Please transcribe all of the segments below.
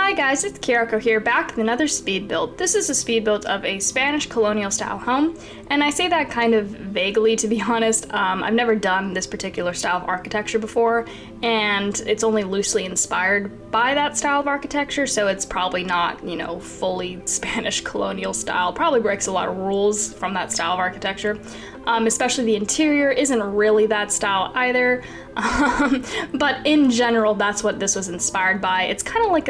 Hi guys, it's Kiriko here, back with another speed build. This is a speed build of a Spanish Colonial style home, and I say that kind of vaguely, to be honest. I've never done this particular style of architecture before, and it's only loosely inspired by that style of architecture, so it's probably not, you know, fully Spanish Colonial style. Probably breaks a lot of rules from that style of architecture. Especially the interior isn't really that style either, but in general that's what this was inspired by. It's kind of like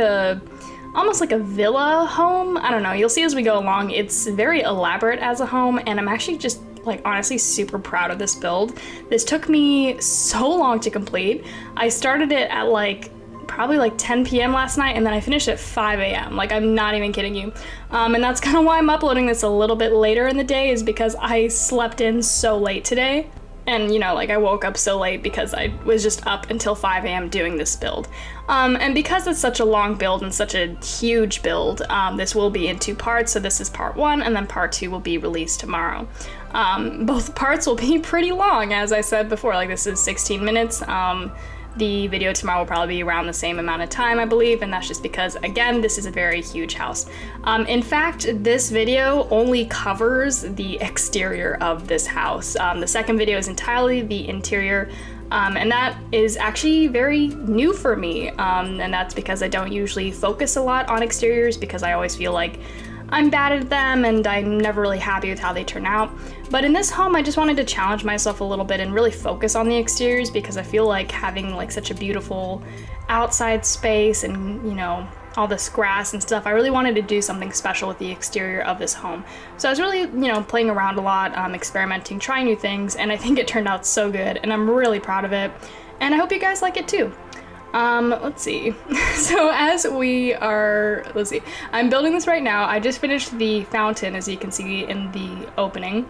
almost like a villa home. I don't know, you'll see as we go along. It's very elaborate as a home, and I'm actually just like honestly super proud of this build. This took me so long to complete. I started it at probably 10 p.m. last night, and then I finished at 5 a.m. Like, I'm not even kidding you. And that's kind of why I'm uploading this a little bit later in the day, is because I slept in so late today. And, you know, like, I woke up so late because I was just up until 5 a.m. doing this build. And because it's such a long build and such a huge build, this will be in 2 parts. So this is part 1, and then part 2 will be released tomorrow. Both parts will be pretty long, as I said before. Like, this is 16 minutes. The video tomorrow will probably be around the same amount of time, I believe, and that's just because, again, this is a very huge house. In fact, this video only covers the exterior of this house. The second video is entirely the interior, and that is actually very new for me, and that's because I don't usually focus a lot on exteriors because I always feel like I'm bad at them and I'm never really happy with how they turn out. But in this home, I just wanted to challenge myself a little bit and really focus on the exteriors, because I feel like having like such a beautiful outside space and, you know, all this grass and stuff, I really wanted to do something special with the exterior of this home. So I was really, you know, playing around a lot, experimenting, trying new things, and I think it turned out so good, and I'm really proud of it. And I hope you guys like it too. Let's see. So let's see. I'm building this right now. I just finished the fountain, as you can see in the opening.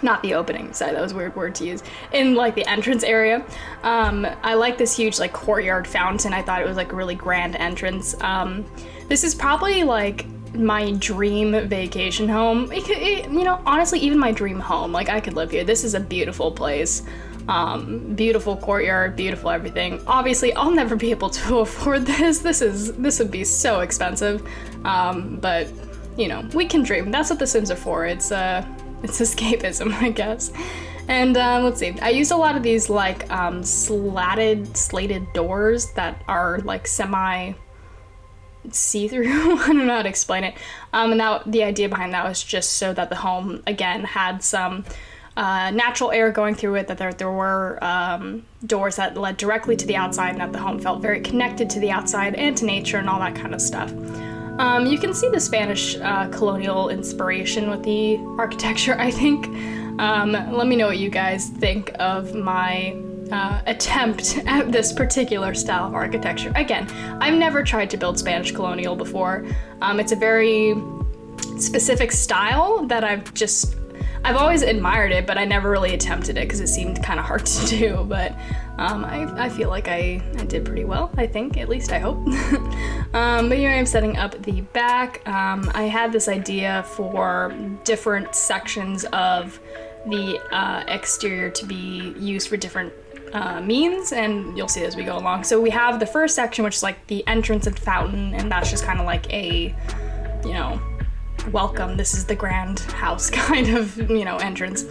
Not the opening, sorry, that was a weird word to use. In like the entrance area. I like this huge like courtyard fountain. I thought it was like a really grand entrance. This is probably like my dream vacation home. You know, honestly, even my dream home. Like, I could live here. This is a beautiful place. Beautiful courtyard, beautiful everything. Obviously, I'll never be able to afford this. This would be so expensive. But you know, we can dream. That's what the Sims are for. It's escapism, I guess. And let's see. I used a lot of these like slated doors that are like semi see-through. I don't know how to explain it. And the idea behind that was just so that the home again had some natural air going through it, that there were doors that led directly to the outside, and that the home felt very connected to the outside and to nature and all that kind of stuff. You can see the Spanish colonial inspiration with the architecture, I think. Let me know what you guys think of my attempt at this particular style of architecture. Again, I've never tried to build Spanish colonial before. It's a very specific style that I've always admired it, but I never really attempted it because it seemed kind of hard to do. But I feel like I did pretty well, I think, at least I hope. But here I am setting up the back. I had this idea for different sections of the exterior to be used for different means, and you'll see as we go along. So we have the first section, which is like the entrance and fountain, and that's just kind of like a, you know, welcome, this is the grand house kind of, you know, entrance.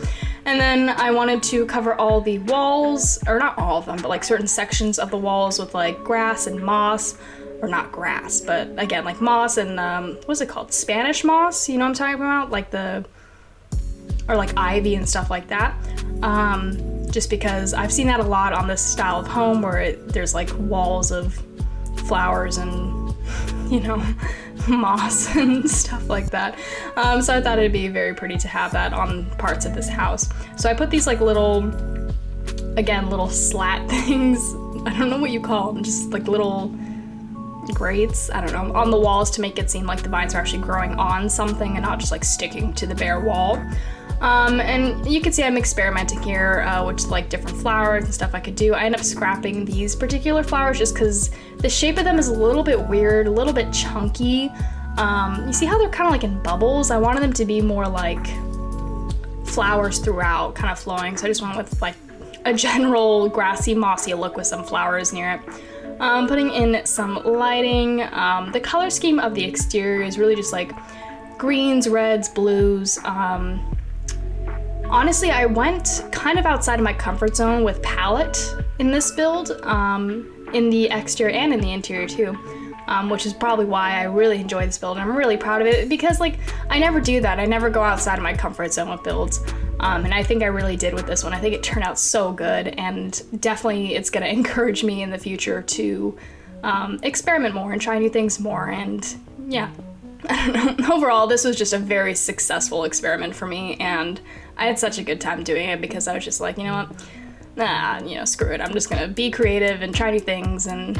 And then I wanted to cover all the walls, or not all of them, but like certain sections of the walls with like grass and moss, or not grass, but again, like moss and what's it called? Spanish moss, you know what I'm talking about? Like or like ivy and stuff like that. Just because I've seen that a lot on this style of home where there's like walls of flowers and, you know, moss and stuff like that. So I thought it'd be very pretty to have that on parts of this house. So I put these like little slat things, I don't know what you call them, just like little grates, I don't know, on the walls to make it seem like the vines are actually growing on something and not just like sticking to the bare wall. And you can see I'm experimenting here, with like different flowers and stuff I could do. I end up scrapping these particular flowers just because the shape of them is a little bit weird, a little bit chunky. You see how they're kind of like in bubbles? I wanted them to be more like flowers throughout, kind of flowing. So I just went with like a general grassy, mossy look with some flowers near it. Putting in some lighting. The color scheme of the exterior is really just like greens, reds, blues. Honestly, I went kind of outside of my comfort zone with palette in this build, in the exterior and in the interior too, which is probably why I really enjoy this build. I'm really proud of it because like I never do that. I never go outside of my comfort zone with builds, and I think I really did with this one. I think it turned out so good, and definitely it's gonna encourage me in the future to experiment more and try new things more. And yeah, I don't know. Overall, this was just a very successful experiment for me, and I had such a good time doing it because I was just like, you know what, screw it. I'm just gonna be creative and try new things, and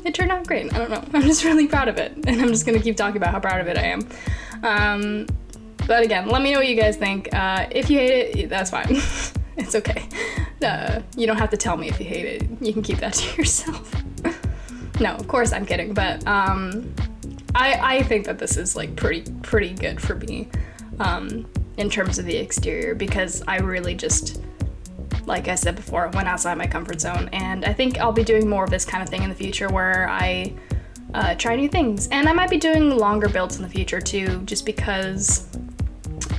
it turned out great. I don't know. I'm just really proud of it, and I'm just gonna keep talking about how proud of it I am. But again, let me know what you guys think. If you hate it, that's fine. It's okay. You don't have to tell me if you hate it. You can keep that to yourself. No, of course I'm kidding, but I think that this is like pretty good for me in terms of the exterior, because I really just, like I said before, went outside my comfort zone, and I think I'll be doing more of this kind of thing in the future where I try new things. And I might be doing longer builds in the future too, just because,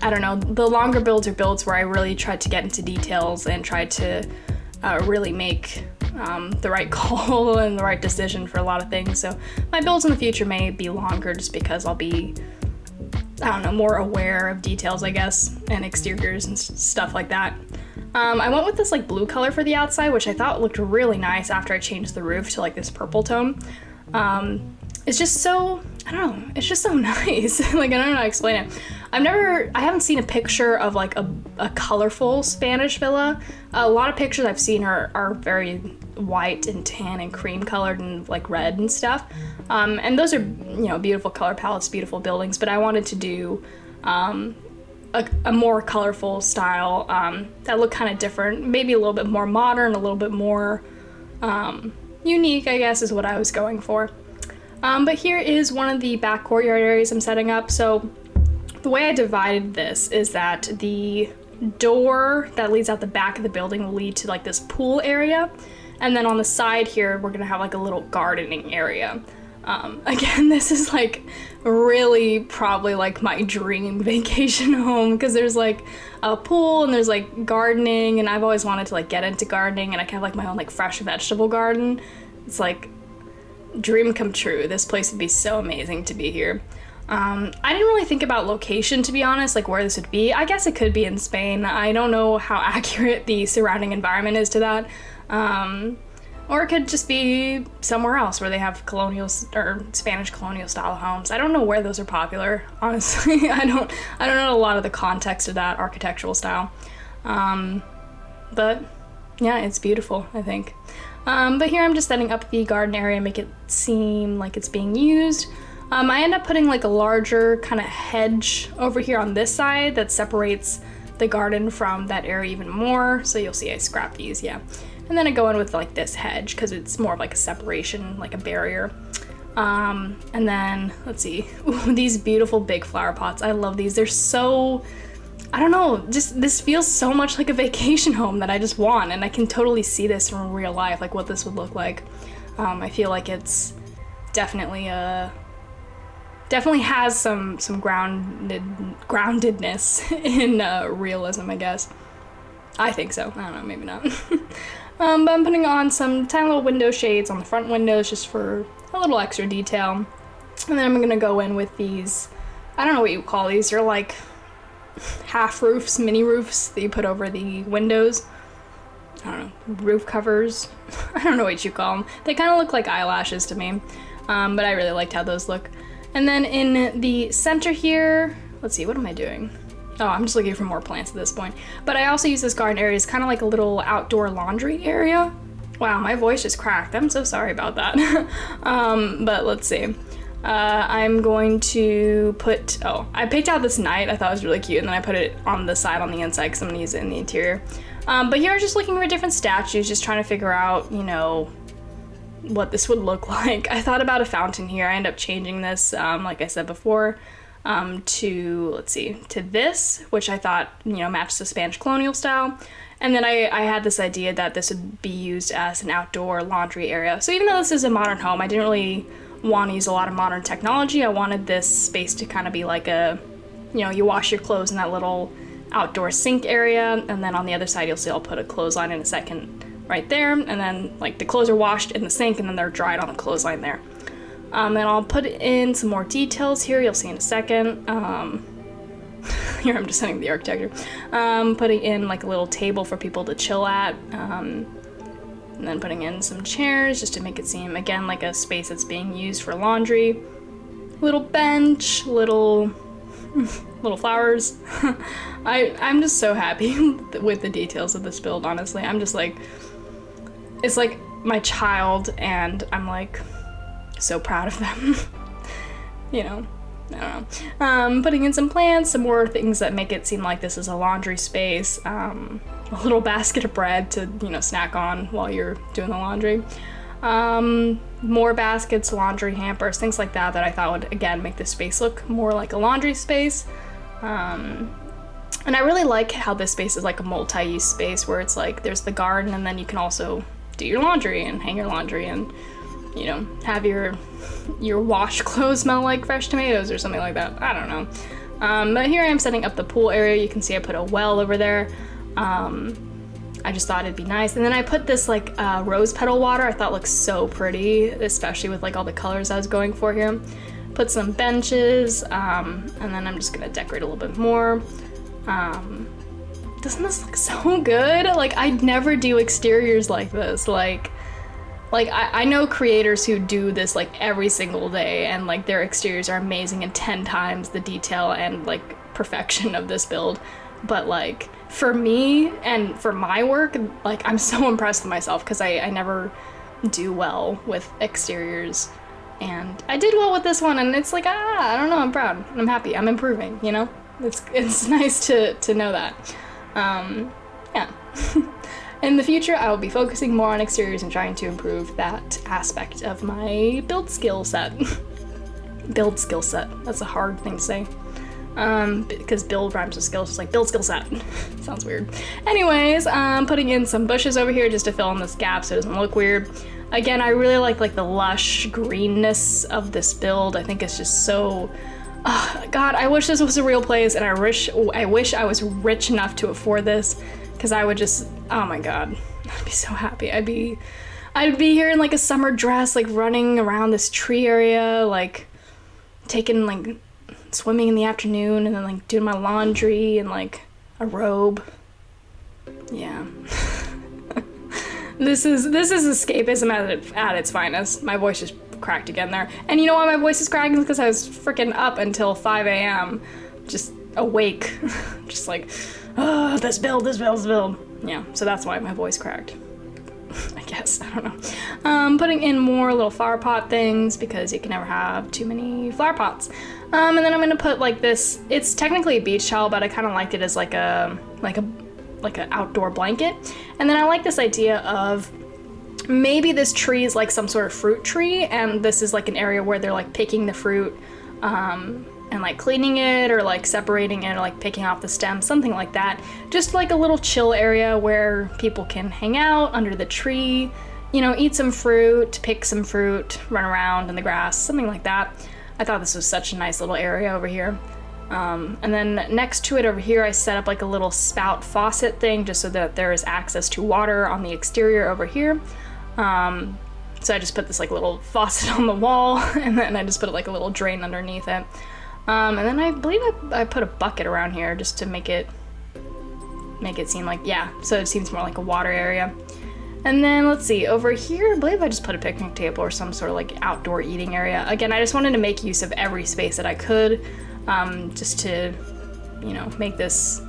I don't know, the longer builds are builds where I really try to get into details and try to really make the right call and the right decision for a lot of things. So my builds in the future may be longer just because I'll be, I don't know, more aware of details, I guess, and exteriors and stuff like that. I went with this like blue color for the outside, which I thought looked really nice after I changed the roof to like this purple tone. It's just so, I don't know, it's just so nice. Like, I don't know how to explain it. I haven't seen a picture of like a colorful Spanish villa. A lot of pictures I've seen are very white and tan and cream colored and like red and stuff. And those are, beautiful color palettes, beautiful buildings, but I wanted to do a more colorful style that looked kind of different, maybe a little bit more modern, a little bit more unique, I guess, is what I was going for. But here is one of the back courtyard areas I'm setting up. So the way I divided this is that the door that leads out the back of the building will lead to like this pool area, and then on the side here we're gonna have like a little gardening area. Again, this is like really probably like my dream vacation home, because there's like a pool and there's like gardening, and I've always wanted to like get into gardening, and I can have like my own like fresh vegetable garden. It's like dream come true. This place would be so amazing to be here. I didn't really think about location, to be honest, like where this would be. I guess it could be in Spain. I don't know how accurate the surrounding environment is to that. Or it could just be somewhere else where they have colonial or Spanish colonial style homes. I don't know where those are popular, honestly. I don't know a lot of the context of that architectural style. But yeah, it's beautiful, I think. But here I'm just setting up the garden area, make it seem like it's being used. I end up putting like a larger kind of hedge over here on this side that separates the garden from that area even more. So you'll see I scrap these, yeah. And then I go in with like this hedge because it's more of like a separation, like a barrier. And then, let's see, ooh, these beautiful big flower pots. I love these. They're so, I don't know, just this feels so much like a vacation home that I just want. And I can totally see this from real life, like what this would look like. I feel like it's definitely has some groundedness in realism, I guess. I think so. I don't know, maybe not. But I'm putting on some tiny little window shades on the front windows just for a little extra detail. And then I'm gonna go in with these, I don't know what you call these, they're like half roofs, mini roofs that you put over the windows. I don't know, roof covers. I don't know what you call them. They kind of look like eyelashes to me, but I really liked how those look. And then in the center here, let's see, what am I doing? Oh, I'm just looking for more plants at this point. But I also use this garden area as kind of like a little outdoor laundry area. Wow, my voice just cracked. I'm so sorry about that. But let's see. I'm going to put, I picked out this knight. I thought it was really cute, and then I put it on the side on the inside because I'm gonna use it in the interior. But here I'm just looking for different statues, just trying to figure out, what this would look like. I thought about a fountain here. I ended up changing this, like I said before, to this, which I thought, matched the Spanish colonial style. And then I had this idea that this would be used as an outdoor laundry area. So even though this is a modern home, I didn't really want to use a lot of modern technology. I wanted this space to kind of be like a, you know, you wash your clothes in that little outdoor sink area, and then on the other side you'll see I'll put a clothesline in a second right there, and then like the clothes are washed in the sink and then they're dried on the clothesline there. And I'll put in some more details here, you'll see in a second. Here I'm just setting the architecture. Putting in like a little table for people to chill at, and then putting in some chairs just to make it seem, again, like a space that's being used for laundry. Little bench, little flowers. I'm just so happy with the details of this build, honestly. I'm just like, it's like my child, and I'm like so proud of them. You know, I don't know. Putting in some plants, some more things that make it seem like this is a laundry space. A little basket of bread to, you know, snack on while you're doing the laundry. More baskets, laundry hampers, things like that I thought would, again, make this space look more like a laundry space. And I really like how this space is like a multi-use space where it's like there's the garden, and then you can also do your laundry and hang your laundry and, you know, have your washed clothes smell like fresh tomatoes or something like that. I don't know. But here I am setting up the pool area. You can see I put a well over there. I just thought it'd be nice. And then I put this like rose petal water. I thought looked so pretty, especially with like all the colors I was going for here. Put some benches, and then I'm just gonna decorate a little bit more. Doesn't this look so good? Like, I'd never do exteriors like this. Like I know creators who do this like every single day, and like their exteriors are amazing and 10 times the detail and like perfection of this build. But like for me and for my work, like I'm so impressed with myself because I never do well with exteriors, and I did well with this one, and it's like, I don't know, I'm proud, I'm happy, I'm improving, you know? It's nice to know that. Yeah. In the future, I will be focusing more on exteriors and trying to improve that aspect of my build skill set. Build skill set, that's a hard thing to say. Because build rhymes with skills, just like build skill set. Sounds weird. Anyways, putting in some bushes over here just to fill in this gap so it doesn't look weird. Again, I really like the lush greenness of this build. I think it's just so, God, I wish this was a real place, and I wish I was rich enough to afford this, because I would just, oh my God, I'd be so happy. I'd be here in like a summer dress, like running around this tree area, like taking like swimming in the afternoon, and then like doing my laundry in like a robe. Yeah. This is escapism at its finest. My voice just cracked again there. And you know why my voice is cracking? Because I was freaking up until 5 a.m. just awake. Just like, oh, this build. Yeah, so that's why my voice cracked. I guess, I don't know. Putting in more little flower pot things because you can never have too many flower pots. And then I'm gonna put like this, it's technically a beach towel, but I kind of liked it as like an outdoor blanket. And then I like this idea of maybe this tree is like some sort of fruit tree, and this is like an area where they're like picking the fruit, and like cleaning it or like separating it or like picking off the stems, something like that. Just like a little chill area where people can hang out under the tree, you know, eat some fruit, pick some fruit, run around in the grass, something like that. I thought this was such a nice little area over here. And then next to it over here, I set up like a little spout faucet thing just so that there is access to water on the exterior over here. So I just put this like little faucet on the wall, and then I just put like a little drain underneath it. And then I believe I put a bucket around here just to make it seem like, yeah, so it seems more like a water area. And then let's see, over here, I believe I just put a picnic table or some sort of like outdoor eating area. Again, I just wanted to make use of every space that I could, just to, you know, make this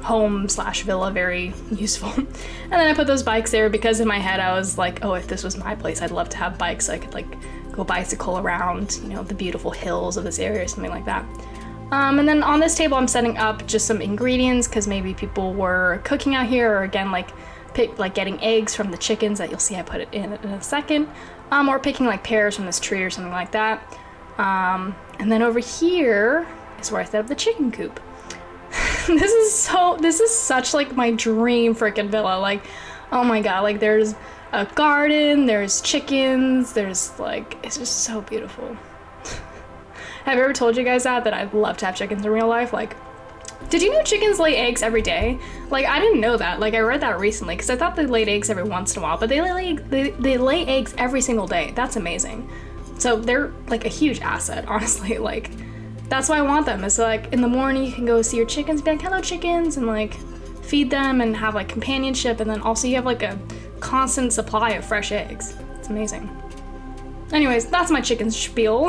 home/villa very useful. And then I put those bikes there because in my head I was like, oh, if this was my place, I'd love to have bikes so I could like go bicycle around, you know, the beautiful hills of this area or something like that. And then on this table I'm setting up just some ingredients because maybe people were cooking out here, or again like getting eggs from the chickens that you'll see I put it in a second, or picking like pears from this tree or something like that. And then over here is where I set up the chicken coop. this is such like my dream freaking villa. Like, oh my god, like there's a garden, there's chickens, there's like, it's just so beautiful. Have I ever told you guys that I'd love to have chickens in real life? Like, did you know chickens lay eggs every day? Like, I didn't know that. Like, I read that recently because I thought they laid eggs every once in a while, but they lay eggs every single day. That's amazing. So they're like a huge asset, honestly. Like, that's why I want them. Is like in the morning you can go see your chickens, be like, hello chickens, and like feed them and have like companionship, and then also you have like a constant supply of fresh eggs. It's amazing. Anyways, that's my chicken spiel.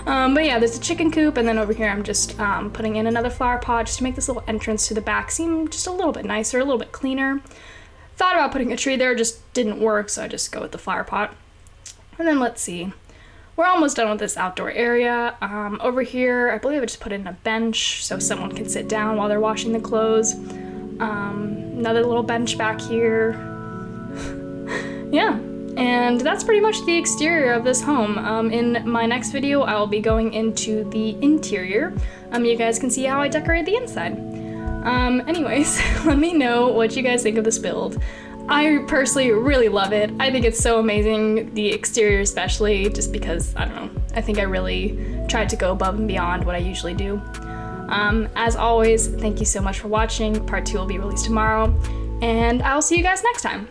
But yeah, there's a chicken coop, and then over here I'm just putting in another flower pot just to make this little entrance to the back seem just a little bit nicer, a little bit cleaner. Thought about putting a tree there, just didn't work, so I just go with the flower pot. And then let's see. We're almost done with this outdoor area. Over here, I believe I just put in a bench so someone can sit down while they're washing the clothes. Another little bench back here. Yeah. And that's pretty much the exterior of this home. In my next video, I'll be going into the interior. You guys can see how I decorate the inside. Anyways, let me know what you guys think of this build. I personally really love it. I think it's so amazing, the exterior especially, just because, I don't know, I think I really tried to go above and beyond what I usually do. As always, thank you so much for watching. Part 2 will be released tomorrow, and I'll see you guys next time.